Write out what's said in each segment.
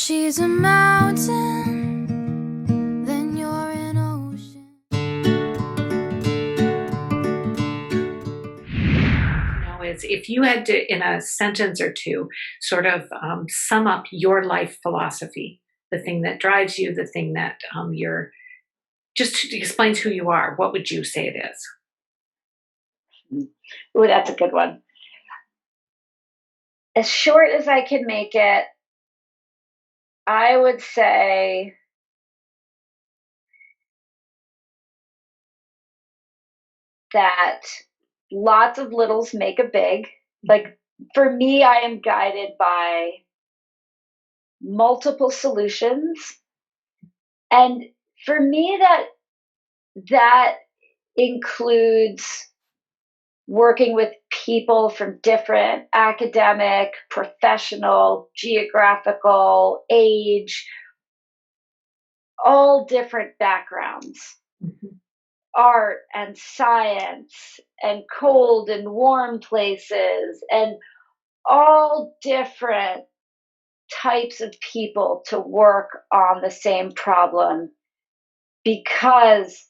she's a mountain, then you're an ocean. Is if you had to, in a sentence or two, sort of sum up your life philosophy, the thing that drives you, the thing that you're just explains who you are, what would you say it is? Ooh, that's a good one. As short as I can make it, I would say that lots of littles make a big. Like for me, I am guided by multiple solutions. And for me, that includes working with people from different academic, professional, geographical, age, all different backgrounds, art and science and cold and warm places, and all different types of people to work on the same problem, because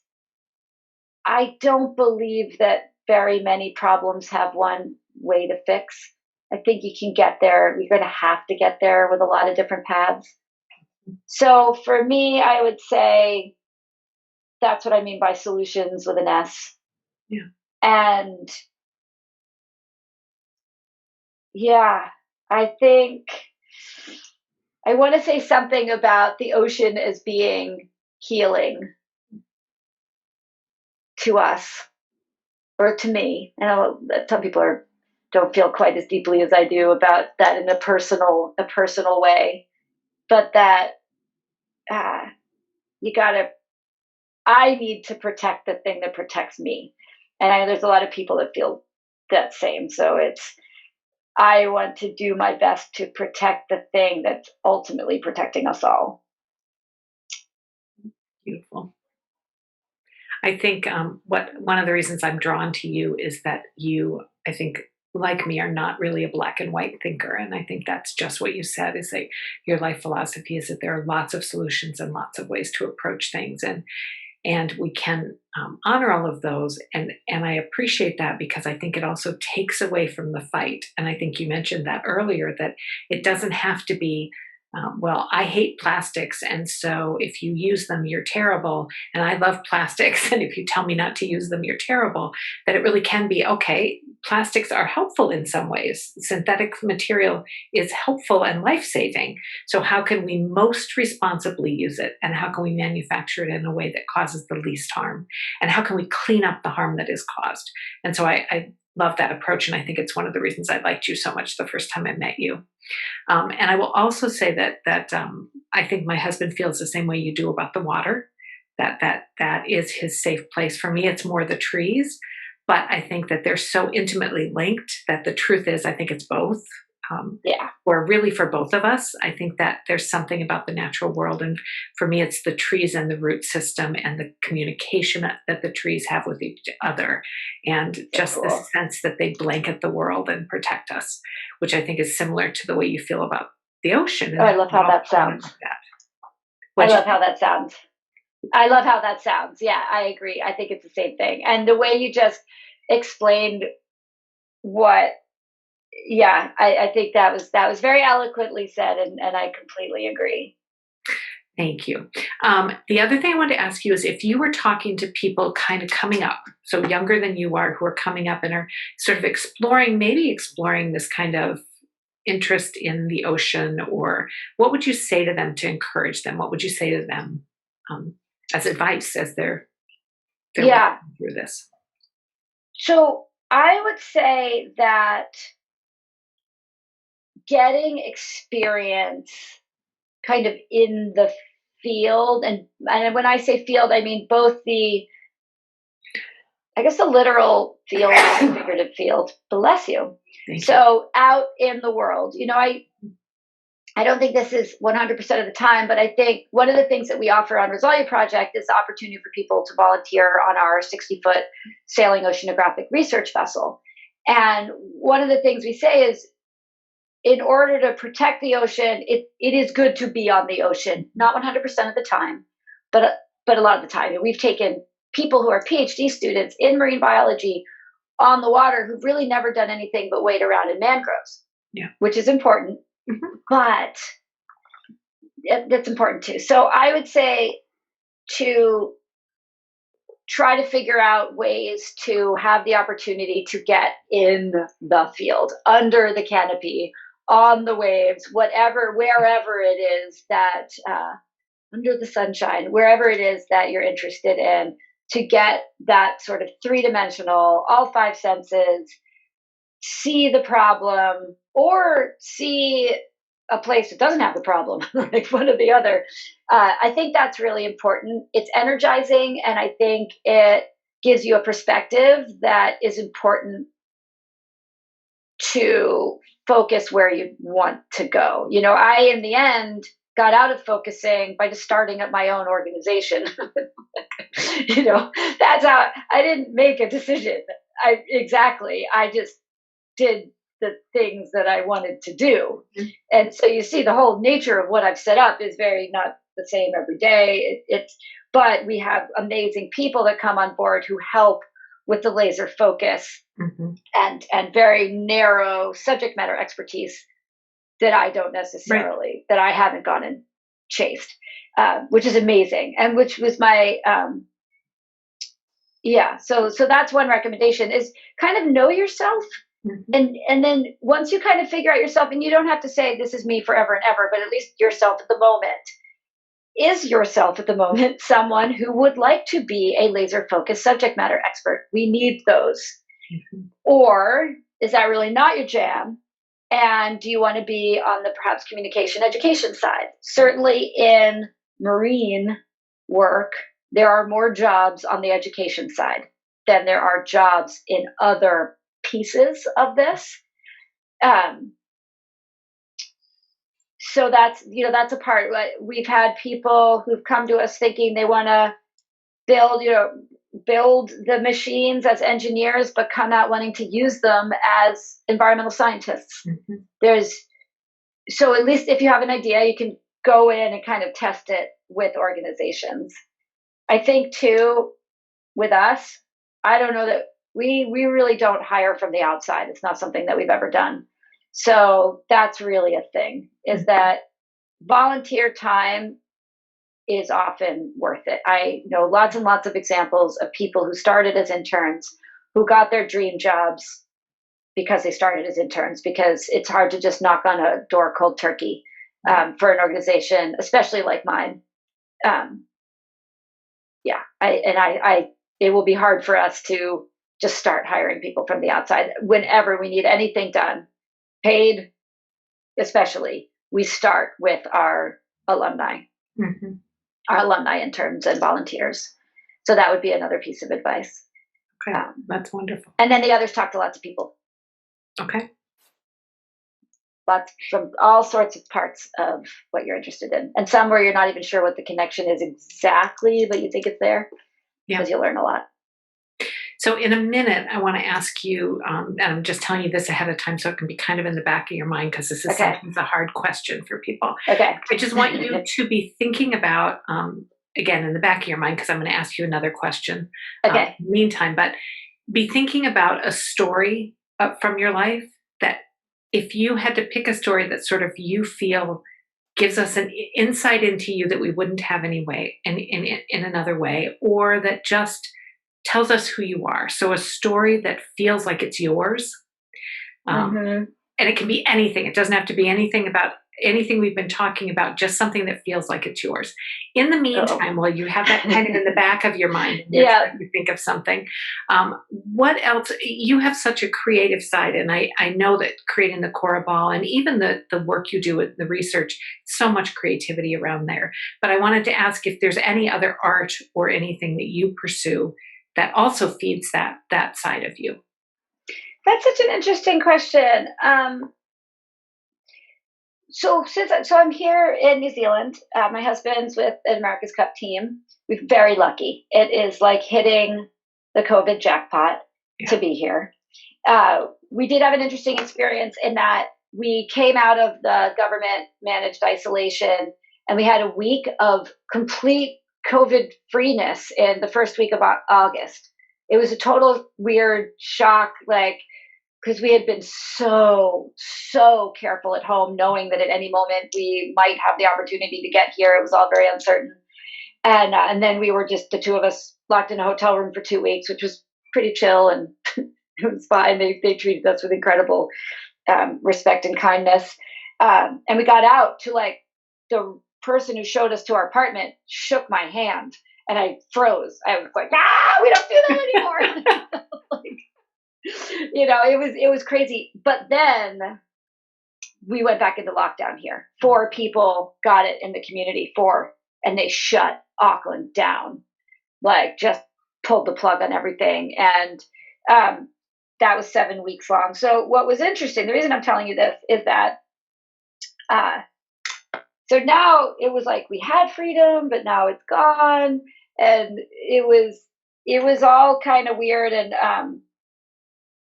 I don't believe that very many problems have one way to fix. I think you can get there. You're going to have to get there with a lot of different paths. So for me, I would say that's what I mean by solutions with an S. Yeah. And yeah, I think I want to say something about the ocean as being healing to us, or to me. I know that some people don't feel quite as deeply as I do about that in a personal way, but that I need to protect the thing that protects me. And I know there's a lot of people that feel that same. So I want to do my best to protect the thing that's ultimately protecting us all. Beautiful. I think one of the reasons I'm drawn to you is that you, I think, like me, are not really a black and white thinker. And I think that's just what you said, is that your life philosophy is that there are lots of solutions and lots of ways to approach things. And we can honor all of those. And I appreciate that, because I think it also takes away from the fight. And I think you mentioned that earlier, that it doesn't have to be, well, I hate plastics, and so if you use them, you're terrible. And I love plastics, and if you tell me not to use them, you're terrible. That it really can be, okay, plastics are helpful in some ways. Synthetic material is helpful and life-saving. So how can we most responsibly use it? And how can we manufacture it in a way that causes the least harm? And how can we clean up the harm that is caused? And so I love that approach. And I think it's one of the reasons I liked you so much the first time I met you. And I will also say that I think my husband feels the same way you do about the water, that is his safe place. For me, it's more the trees, but I think that they're so intimately linked that the truth is, I think it's both. Or really for both of us, I think that there's something about the natural world. And for me, it's the trees and the root system and the communication that the trees have with each other. And just the sense that they blanket the world and protect us, which I think is similar to the way you feel about the ocean. Oh, I love how that sounds. I love how that sounds. I love how that sounds. Yeah, I agree. I think it's the same thing. And the way you just explained I think that was very eloquently said, and I completely agree. Thank you. The other thing I wanted to ask you is, if you were talking to people kind of coming up, so younger than you are, who are coming up and are sort of exploring this kind of interest in the ocean, or what would you say to them to encourage them? What would you say to them as advice as they're working through this? So I would say that getting experience kind of in the field, and when I say field, I mean both the literal field and the figurative field. Bless you. So out in the world, I don't think this is 100% of the time, but I think one of the things that we offer on Rosalia Project is the opportunity for people to volunteer on our 60-foot sailing oceanographic research vessel. And one of the things we say is, in order to protect the ocean, it is good to be on the ocean, not 100% of the time, but a lot of the time. And we've taken people who are PhD students in marine biology on the water who've really never done anything but wade around in mangroves, which is important, but that's important too. So I would say to try to figure out ways to have the opportunity to get in the field, under the canopy, on the waves, wherever it is that, under the sunshine, wherever it is that you're interested in, to get that sort of three-dimensional, all five senses, see the problem, or see a place that doesn't have the problem, like one or the other. I think that's really important. It's energizing, and I think it gives you a perspective that is important to focus where you want to go. I, in the end, got out of focusing by just starting up my own organization. That's how I didn't make a decision. I just did the things that I wanted to do. And so you see the whole nature of what I've set up is very not the same every day. But we have amazing people that come on board who help with the laser focus and very narrow subject matter expertise that I don't necessarily, that I haven't gone and chased, which is amazing. And which was my, so that's one recommendation, is kind of know yourself. And then once you kind of figure out yourself, and you don't have to say this is me forever and ever, but at least yourself at the moment. Is yourself at the moment someone who would like to be a laser focused subject matter expert? We need those. Or is that really not your jam? And do you want to be on the perhaps communication education side? Certainly in marine work, there are more jobs on the education side than there are jobs in other pieces of this. So that's a part. We've had people who've come to us thinking they want to build the machines as engineers, but come out wanting to use them as environmental scientists. So at least if you have an idea, you can go in and kind of test it with organizations. I think too, with us, I don't know that we really don't hire from the outside. It's not something that we've ever done. So that's really a thing, is that volunteer time is often worth it. I know lots and lots of examples of people who started as interns, who got their dream jobs because they started as interns, because it's hard to just knock on a door cold turkey for an organization, especially like mine. It will be hard for us to just start hiring people from the outside. Whenever we need anything done, paid especially, we start with our alumni, our alumni interns and volunteers. So that would be another piece of advice. Okay, that's wonderful. And then the others talk to lots of people. Okay. Lots from all sorts of parts of what you're interested in. And some where you're not even sure what the connection is exactly, but you think it's there, because you learn a lot. So in a minute, I want to ask you, and I'm just telling you this ahead of time so it can be kind of in the back of your mind, because this is sometimes a hard question for people. Okay. I just want you to be thinking about, again, in the back of your mind, because I'm going to ask you another question meantime, but be thinking about a story from your life that, if you had to pick a story that sort of you feel gives us an insight into you that we wouldn't have anyway, in another way, or that just tells us who you are. So a story that feels like it's yours. And it can be anything. It doesn't have to be anything about anything we've been talking about, just something that feels like it's yours. In the meantime, while you have that kind of in the back of your mind, you think of something, what else? You have such a creative side, and I know that creating the Cora Ball and even the work you do with the research, so much creativity around there. But I wanted to ask if there's any other art or anything that you pursue that also feeds that side of you. That's such an interesting question. So I'm here in New Zealand. My husband's with an America's Cup team. We're very lucky. It is like hitting the COVID jackpot to be here. We did have an interesting experience in that we came out of the government managed isolation, and we had a week of complete COVID freeness in the first week of August. It was a total weird shock, like, because we had been so careful at home, knowing that at any moment we might have the opportunity to get here. It was all very uncertain. And then we were just the two of us locked in a hotel room for 2 weeks, which was pretty chill, and it was fine. They treated us with incredible respect and kindness. And we got out to, like, the person who showed us to our apartment shook my hand, and I froze. I was like, we don't do that anymore. Like, it was crazy. But then we went back into lockdown here. 4 people got it in the community, 4, and they shut Auckland down, like, just pulled the plug on everything. And that was 7 weeks long. So what was interesting, the reason I'm telling you this is that so now it was like we had freedom, but now it's gone, and it was all kind of weird. And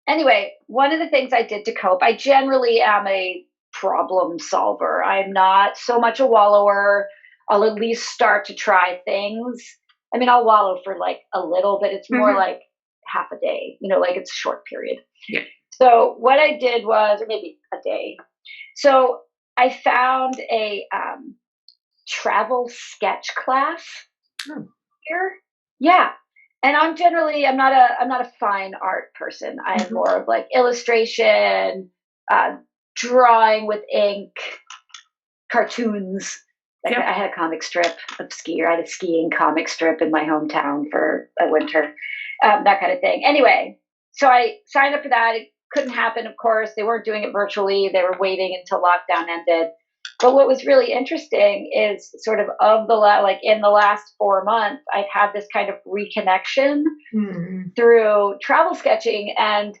anyway, one of the things I did to cope, I generally am a problem solver. I'm not so much a wallower. I'll at least start to try things. I mean, I'll wallow for like a little, but it's more like half a day, like it's a short period. Yeah. So what I did was, or maybe a day. So I found a travel sketch class here. Yeah. And I'm not a fine art person. I'm more of like illustration, drawing with ink, cartoons. Like, I had a comic strip of skier. I had a skiing comic strip in my hometown for a winter, that kind of thing. Anyway, so I signed up for that. It couldn't happen, of course. They weren't doing it virtually. They were waiting until lockdown ended. But what was really interesting is sort of in the last 4 months, I've had this kind of reconnection through travel sketching. And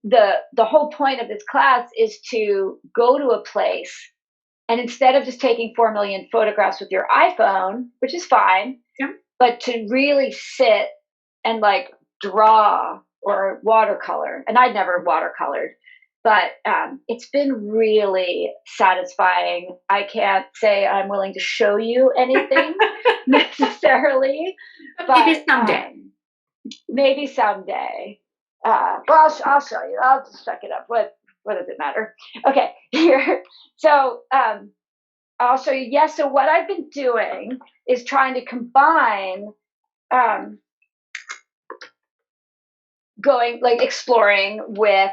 the whole point of this class is to go to a place, and instead of just taking 4 million photographs with your iPhone, which is fine, but to really sit and like draw or watercolor. And I'd never watercolored, but it's been really satisfying. I can't say I'm willing to show you anything necessarily, but maybe someday. Well, I'll show you. I'll just check it up. What does it matter? Okay, here. So I'll show you. Yes. So what I've been doing is trying to combine exploring with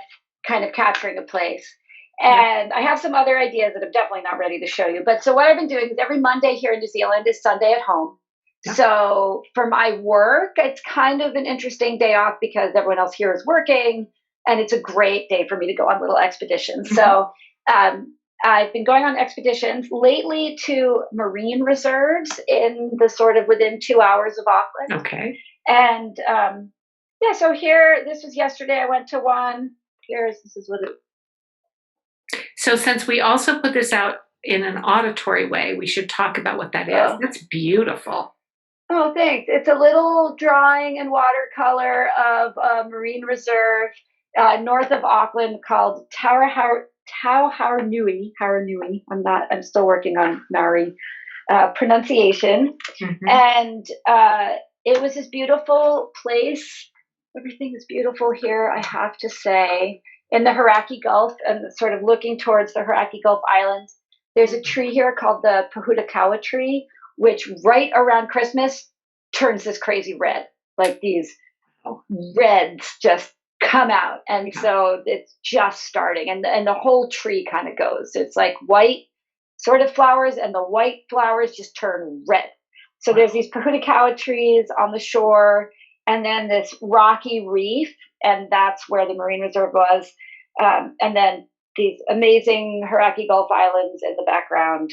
kind of capturing a place. And I have some other ideas that I'm definitely not ready to show you. But so what I've been doing is every Monday here in New Zealand is Sunday at home. Yeah. So for my work, it's kind of an interesting day off because everyone else here is working, and it's a great day for me to go on little expeditions. So I've been going on expeditions lately to marine reserves in the sort of within 2 hours of Auckland. Okay. And so here, this was yesterday. I went to one. This is what it. So since we also put this out in an auditory way, we should talk about what that is. That's beautiful. Oh, thanks. It's a little drawing and watercolor of a marine reserve north of Auckland called Tauharanui. I'm still working on Maori pronunciation. And it was this beautiful place. Everything is beautiful here, I have to say, in the Hauraki Gulf, and sort of looking towards the Hauraki Gulf Islands. There's a tree here called the Pahutakawa tree, which right around Christmas turns this crazy red. Like these reds just come out. And so it's just starting. And the whole tree kind of goes. It's like white sort of flowers, and the white flowers just turn red. So there's these Pahutakawa trees on the shore, and then this rocky reef, and that's where the marine reserve was. And then these amazing Hauraki Gulf Islands in the background.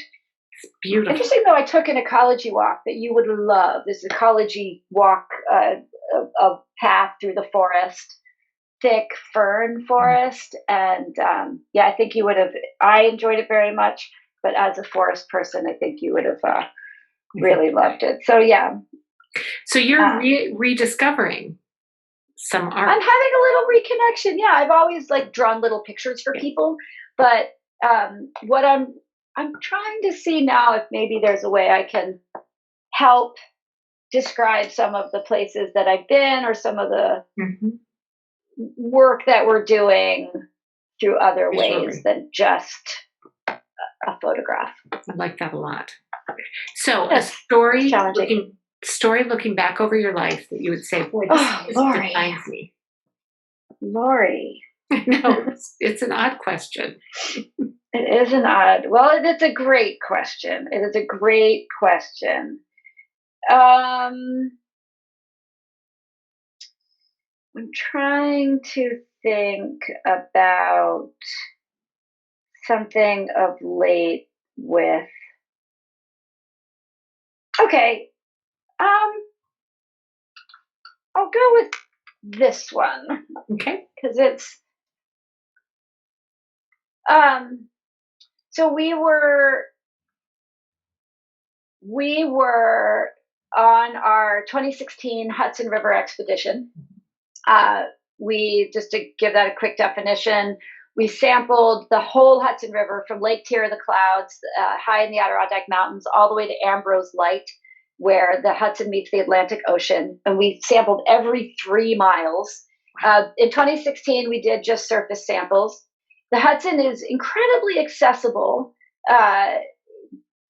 It's beautiful. Interesting, though, I took an ecology walk that you would love. This ecology walk, a path through the forest, thick fern forest. And I think you would have, I enjoyed it very much. But as a forest person, I think you would have really loved it. So, yeah. So you're rediscovering some art. I'm having a little reconnection. Yeah, I've always drawn little pictures for people, but what I'm trying to see now if maybe there's a way I can help describe some of the places that I've been or some of the work that we're doing through other ways than just a photograph. I like that a lot. So Yes, a story looking back over your life that you would say, boy, this defines me. Lori. No, it's an odd question. It is an odd. Well, it's a great question. It is a great question. I'm trying to think about something of late with. Okay. I'll go with this one. Okay. Because it's. So we were on our 2016 Hudson River expedition. We, just to give that a quick definition, we sampled the whole Hudson River from Lake Tier of the Clouds, high in the Adirondack Mountains, all the way to Ambrose Light, where the Hudson meets the Atlantic Ocean. And we sampled every 3 miles. In 2016, we did just surface samples. The Hudson is incredibly accessible.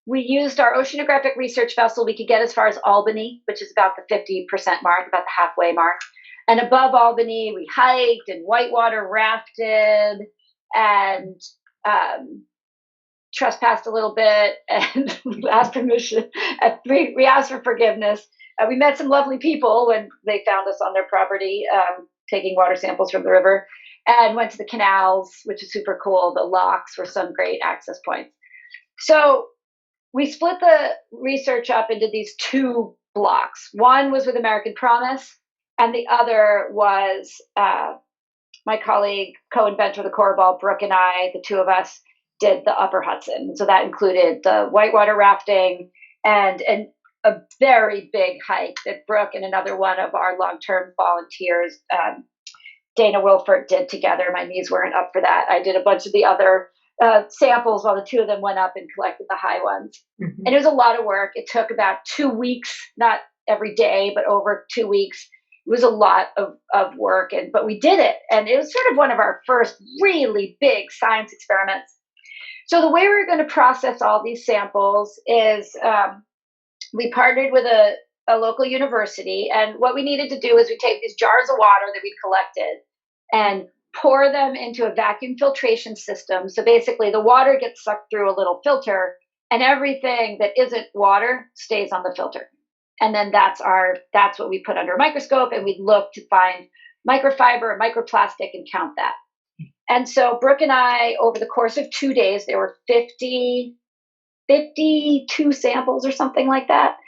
We used our oceanographic research vessel. We could get as far as Albany, which is about the 50% mark, about the halfway mark. And above Albany, we hiked and whitewater rafted and trespassed a little bit and we asked permission. We asked for forgiveness. We met some lovely people when they found us on their property, taking water samples from the river, and went to the canals, which is super cool. The locks were some great access points. So we split the research up into these 2 blocks. One was with American Promise, and the other was my colleague, co-inventor of the Cora Ball, Brooke, and I, the 2 of us, did the Upper Hudson. So that included the whitewater rafting and a very big hike that Brooke and another one of our long-term volunteers, Dana Wilford, did together. My knees weren't up for that. I did a bunch of the other samples while the 2 of them went up and collected the high ones. And it was a lot of work. It took about 2 weeks, not every day, but over 2 weeks. It was a lot of work, but we did it. And it was sort of one of our first really big science experiments. So the way we were going to process all these samples is we partnered with a local university. And what we needed to do is we take these jars of water that we'd collected and pour them into a vacuum filtration system. So basically the water gets sucked through a little filter and everything that isn't water stays on the filter. And then that's what we put under a microscope, and we'd look to find microfiber and microplastic and count that. And so Brooke and I, over the course of 2 days, there were 52 samples or something like that.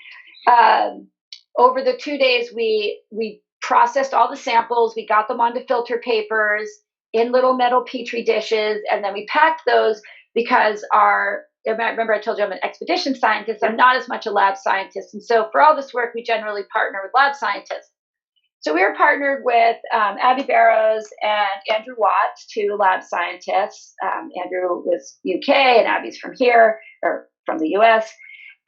Over the 2 days, we processed all the samples. We got them onto filter papers in little metal Petri dishes, and then we packed those because remember I told you I'm an expedition scientist. I'm not as much a lab scientist. And so for all this work, we generally partner with lab scientists. So we were partnered with Abby Barrows and Andrew Watts, 2 lab scientists. Andrew was UK and Abby's from here, or from the US.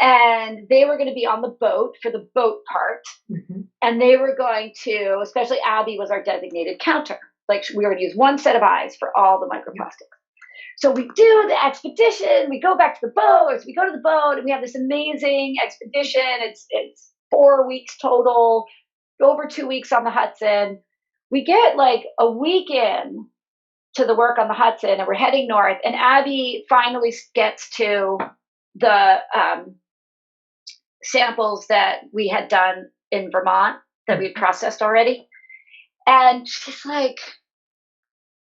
And they were going to be on the boat for the boat part. And they were going to, especially Abby was our designated counter. Like we were going to use 1 set of eyes for all the microplastics. So we do the expedition, we go back to the boat, or we go to the boat, and we have this amazing expedition. It's 4 weeks total, over 2 weeks on the Hudson. We get like a week in to the work on the Hudson, and we're heading north, and Abby finally gets to the samples that we had done in Vermont that we processed already. And she's like,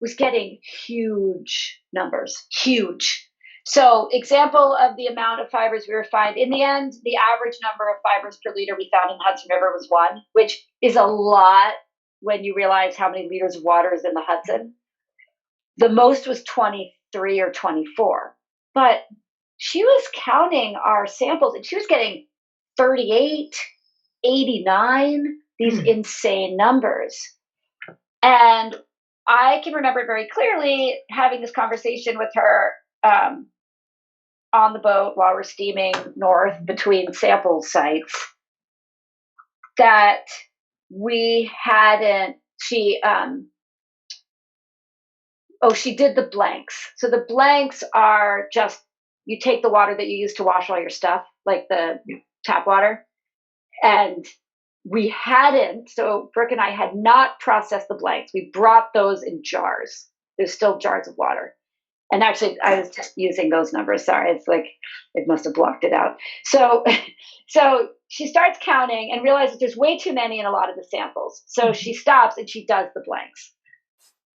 was getting huge numbers, huge. So example of the amount of fibers we were finding. In the end, the average number of fibers per liter we found in the Hudson River was 1, which is a lot when you realize how many liters of water is in the Hudson. The most was 23 or 24. But she was counting our samples and she was getting 38, 89, these insane numbers. And I can remember very clearly having this conversation with her on the boat while we're steaming north between sample sites that we hadn't, she did the blanks. So the blanks are just, you take the water that you use to wash all your stuff, like the tap water, and we hadn't, so Brooke and I had not processed the blanks. We brought those in jars. There's still jars of water. And actually, I was just using those numbers. Sorry, it's like, it must have blocked it out. So she starts counting and realizes there's way too many in a lot of the samples. So she stops and she does the blanks.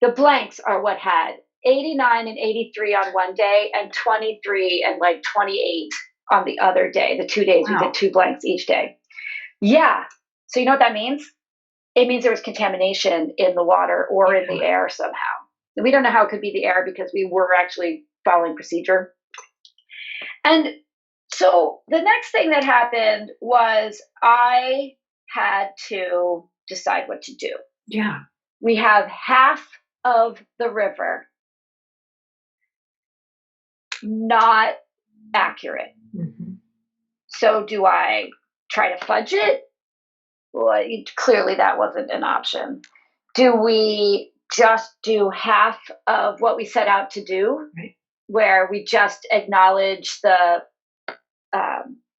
The blanks are what had 89 and 83 on one day and 23 and like 28 on the other day. The 2 days, wow. We did 2 blanks each day. Yeah. So you know what that means? It means there was contamination in the water or in the air somehow. We don't know how it could be the air because we were actually following procedure. And so the next thing that happened was I had to decide what to do. Yeah. We have half of the river not accurate. Mm-hmm. So do I try to fudge it? Well, clearly that wasn't an option. Do we just do half of what we set out to do, right, where we just acknowledge the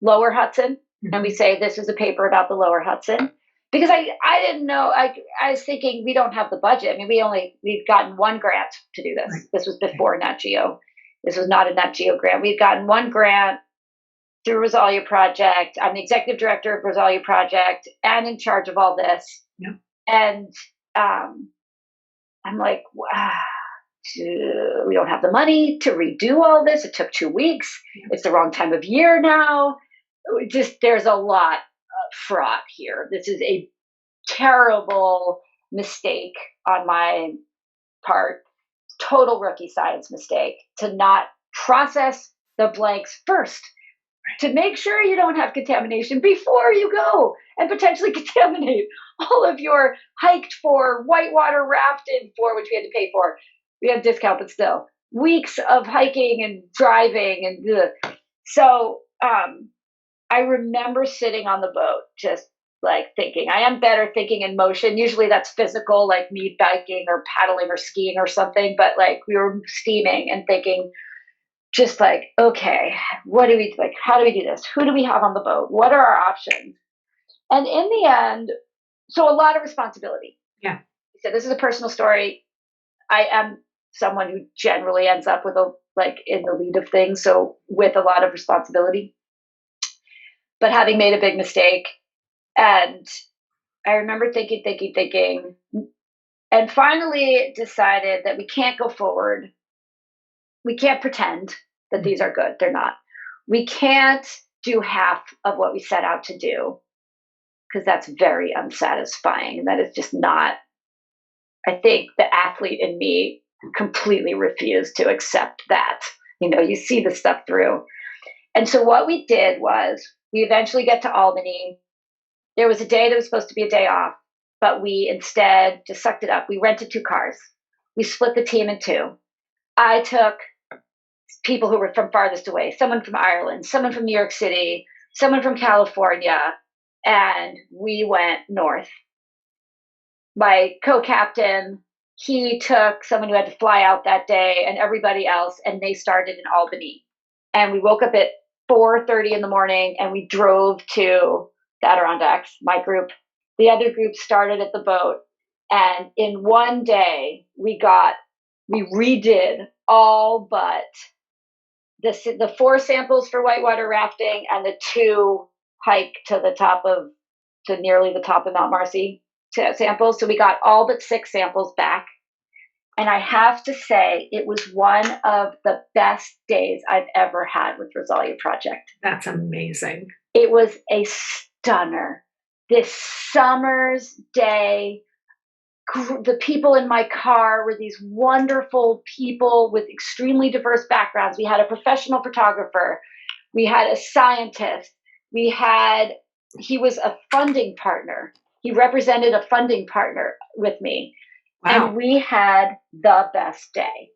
lower Hudson, mm-hmm, and we say this is a paper about the lower Hudson? Because I didn't know, I was thinking we don't have the budget. I mean, we've gotten one grant to do this. Right. This was before Nat Geo. This was not a Nat Geo grant. We've gotten one grant through Rosalia Project. I'm the executive director of Rosalia Project and in charge of all this. Yeah. And I'm like, wow, we don't have the money to redo all this. It took 2 weeks. Yeah. It's the wrong time of year now. There's a lot of fraught here. This is a terrible mistake on my part. Total rookie science mistake to not process the blanks first, to make sure you don't have contamination before you go and potentially contaminate all of your hiked for, whitewater rafted for, which we had to pay for. We had a discount, but still weeks of hiking and driving. And so I remember sitting on the boat, just like thinking, I am better thinking in motion. Usually that's physical, like me biking or paddling or skiing or something. But like we were steaming and thinking, just like, okay, what do we like? How do we do this? Who do we have on the boat? What are our options? And in the end, so a lot of responsibility. Yeah. So this is a personal story. I am someone who generally ends up with in the lead of things. So with a lot of responsibility, but having made a big mistake. And I remember thinking, and finally decided that we can't go forward. We can't pretend that these are good. They're not. We can't do half of what we set out to do because that's very unsatisfying. That is just not, I think the athlete in me completely refused to accept that. You see the stuff through. And so what we did was we eventually get to Albany. There was a day that was supposed to be a day off, but we instead just sucked it up. We rented 2 cars. We split the team in 2. I took people who were from farthest away, someone from Ireland, someone from New York City, someone from California, and we went north. My co-captain, he took someone who had to fly out that day and everybody else, and they started in Albany. And we woke up at 4:30 in the morning and we drove to the Adirondacks, my group. The other group started at the boat. And in one day, we redid all but the 4 samples for whitewater rafting and the 2 hike to nearly the top of Mount Marcy samples. So we got all but 6 samples back. And I have to say, it was one of the best days I've ever had with Rosalia Project. That's amazing. It was a stunner. This summer's day, the people in my car were these wonderful people with extremely diverse backgrounds. We had a professional photographer. We had a scientist. He was a funding partner. He represented a funding partner with me. Wow. And we had the best day.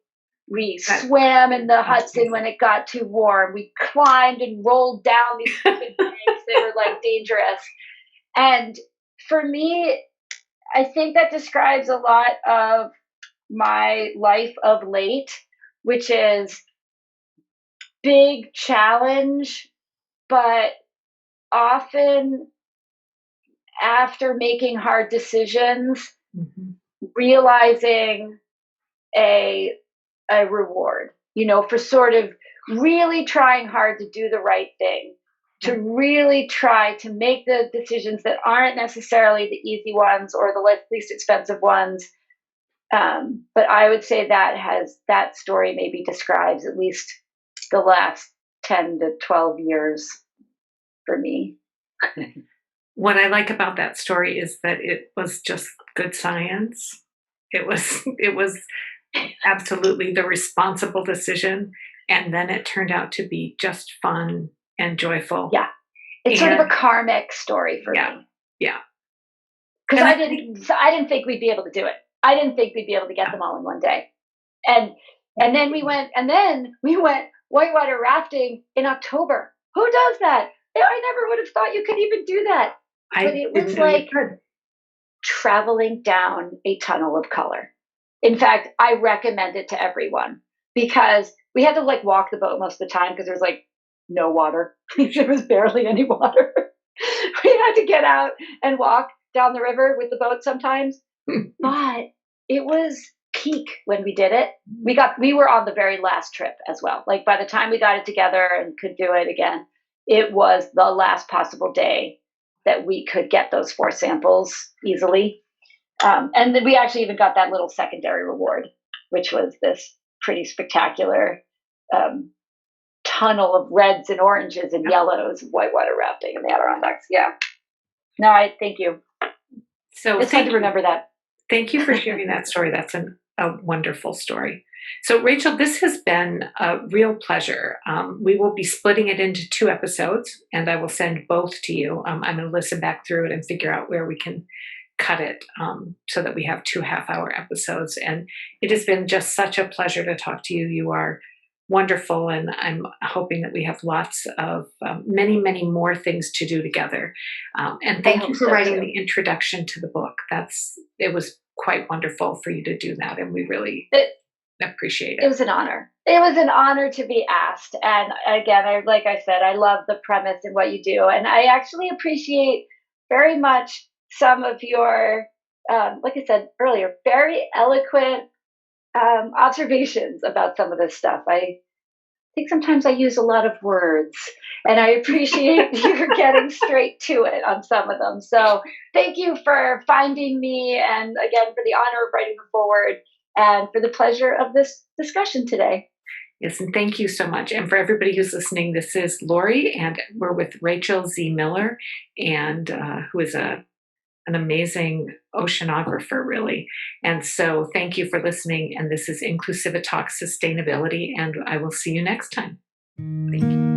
We swam in the Hudson when it got too warm. We climbed and rolled down these stupid banks that were like dangerous. And for me, I think that describes a lot of my life of late, which is big challenge, but often after making hard decisions, realizing a reward, for sort of really trying hard to do the right thing, to really try to make the decisions that aren't necessarily the easy ones or the least expensive ones. But I would say that story maybe describes at least the last 10 to 12 years for me. What I like about that story is that it was just good science. It was absolutely the responsible decision. And then it turned out to be just fun and joyful. Yeah. It's sort of a karmic story for me. Yeah. Because I didn't think we'd be able to do it. I didn't think we'd be able to get them all in one day. And then we went whitewater rafting in October. Who does that? I never would have thought you could even do that. But it was like traveling down a tunnel of color. In fact, I recommend it to everyone because we had to walk the boat most of the time because there was no water. There was barely any water. We had to get out and walk down the river with the boat sometimes. But it was peak when we did it. We were on the very last trip as well. By the time we got it together and could do it again, it was the last possible day that we could get those 4 samples easily. And then we actually even got that little secondary reward, which was this pretty spectacular tunnel of reds and oranges and yellows, whitewater rafting in the Adirondacks. Yeah. No, I thank you. So it's hard to remember that. Thank you for sharing that story. That's a wonderful story. So, Rachel, this has been a real pleasure. We will be splitting it into 2 episodes, and I will send both to you. I'm going to listen back through it and figure out where we can cut it so that we have 2 half-hour episodes. And it has been just such a pleasure to talk to you. You are wonderful, and I'm hoping that we have lots of many, many more things to do together. And thank you for writing the introduction to the book. It was quite wonderful for you to do that, and we really appreciate it. It was an honor. It was an honor to be asked. And again, like I said, I love the premise and what you do, and I actually appreciate very much some of your, like I said earlier, very eloquent observations about some of this stuff. I think sometimes I use a lot of words, and I appreciate you getting straight to it on some of them. So thank you for finding me, and again, for the honor of writing the foreword, and for the pleasure of this discussion today. Yes, and thank you so much. And for everybody who's listening, this is Lori, and we're with Rachael Z Miller, and who is an amazing oceanographer, really. And so thank you for listening. And this is Inclusivi-TEA Sustainability, and I will see you next time. Thank you.